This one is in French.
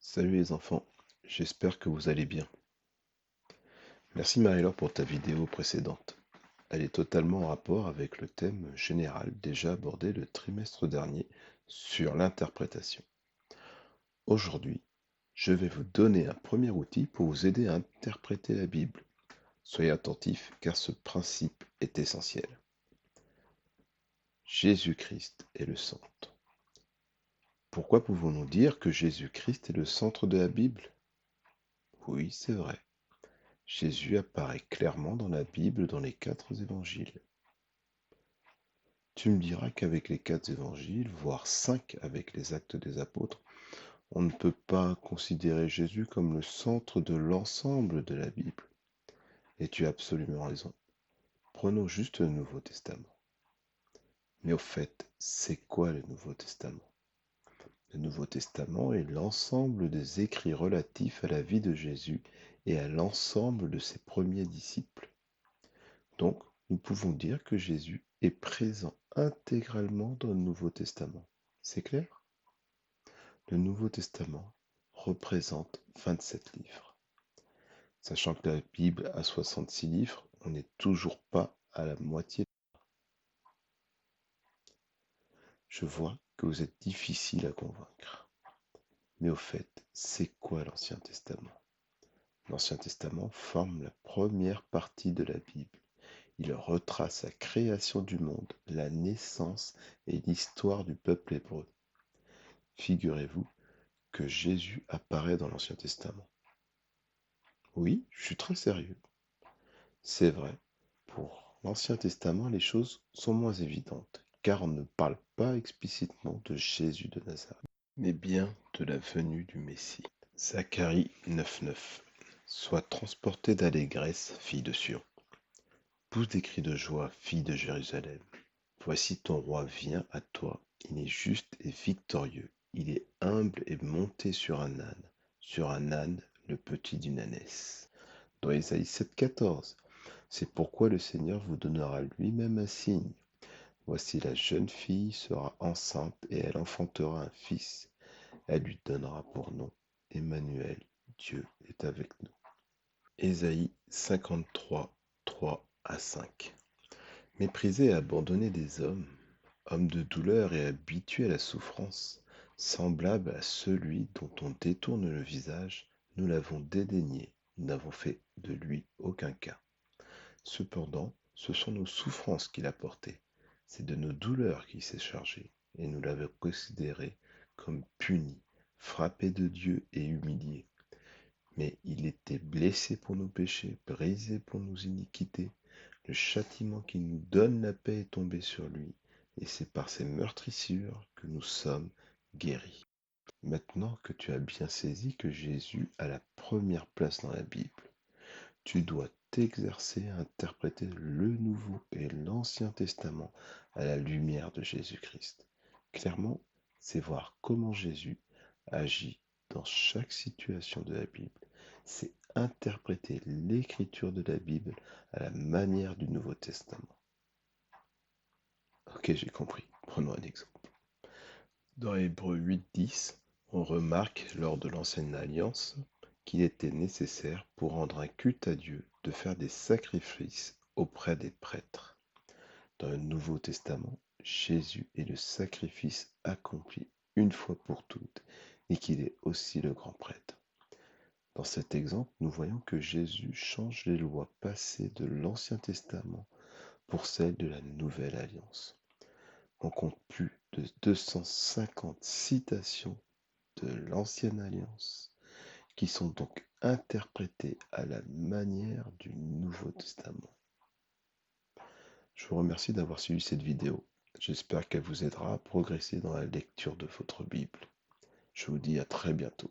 Salut les enfants, j'espère que vous allez bien. Merci Marie-Laure pour ta vidéo précédente. Elle est totalement en rapport avec le thème général déjà abordé le trimestre dernier sur l'interprétation. Aujourd'hui, je vais vous donner un premier outil pour vous aider à interpréter la Bible. Soyez attentifs car ce principe est essentiel. Jésus-Christ est le centre. Pourquoi pouvons-nous dire que Jésus-Christ est le centre de la Bible? Oui, c'est vrai. Jésus apparaît clairement dans la Bible dans les 4 évangiles. Tu me diras qu'avec les 4 évangiles, voire 5 avec les actes des apôtres, on ne peut pas considérer Jésus comme le centre de l'ensemble de la Bible. Et tu as absolument raison. Prenons juste le Nouveau Testament. Mais au fait, c'est quoi le Nouveau Testament? Le Nouveau Testament est l'ensemble des écrits relatifs à la vie de Jésus et à l'ensemble de ses premiers disciples. Donc, nous pouvons dire que Jésus est présent intégralement dans le Nouveau Testament. C'est clair? Le Nouveau Testament représente 27 livres. Sachant que la Bible a 66 livres, on n'est toujours pas à la moitié. Je vois que vous êtes difficile à convaincre. Mais au fait, c'est quoi l'Ancien Testament? L'Ancien Testament forme la première partie de la Bible. Il retrace la création du monde, la naissance et l'histoire du peuple hébreu. Figurez-vous que Jésus apparaît dans l'Ancien Testament. Oui, je suis très sérieux. C'est vrai, pour l'Ancien Testament, les choses sont moins évidentes, car on ne parle pas explicitement de Jésus de Nazareth, mais bien de la venue du Messie. Zacharie 9,9. Sois transporté d'allégresse, fille de Sion. Pousse des cris de joie, fille de Jérusalem. Voici ton roi vient à toi, il est juste et victorieux, il est humble et monté sur un âne, le petit d'une ânesse. Dans Ésaïe 7,14, c'est pourquoi le Seigneur vous donnera lui-même un signe. Voici la jeune fille sera enceinte et elle enfantera un fils. Elle lui donnera pour nom Emmanuel, Dieu est avec nous. Ésaïe 53, 3 à 5. Méprisé et abandonné des hommes, homme de douleur et habitué à la souffrance, semblable à celui dont on détourne le visage, nous l'avons dédaigné, nous n'avons fait de lui aucun cas. Cependant, ce sont nos souffrances qu'il a portées, c'est de nos douleurs qu'il s'est chargé, et nous l'avons considéré comme puni, frappé de Dieu et humilié. Mais il était blessé pour nos péchés, brisé pour nos iniquités. Le châtiment qui nous donne la paix est tombé sur lui, et c'est par ses meurtrissures que nous sommes guéris. Maintenant que tu as bien saisi que Jésus a la première place dans la Bible, tu dois t'exercer à interpréter le Nouveau et l'Ancien Testament à la lumière de Jésus-Christ. Clairement, c'est voir comment Jésus agit dans chaque situation de la Bible. C'est interpréter l'écriture de la Bible à la manière du Nouveau Testament. Ok, j'ai compris. Prenons un exemple. Dans Hébreux 8,10, on remarque lors de l'Ancienne Alliance qu'il était nécessaire pour rendre un culte à Dieu de faire des sacrifices auprès des prêtres. Dans le Nouveau Testament, Jésus est le sacrifice accompli une fois pour toutes et qu'il est aussi le grand prêtre. Dans cet exemple, nous voyons que Jésus change les lois passées de l'Ancien Testament pour celles de la Nouvelle Alliance. On compte plus de 250 citations de l'Ancienne Alliance qui sont donc interprétées à la manière du Nouveau Testament. Je vous remercie d'avoir suivi cette vidéo. J'espère qu'elle vous aidera à progresser dans la lecture de votre Bible. Je vous dis à très bientôt.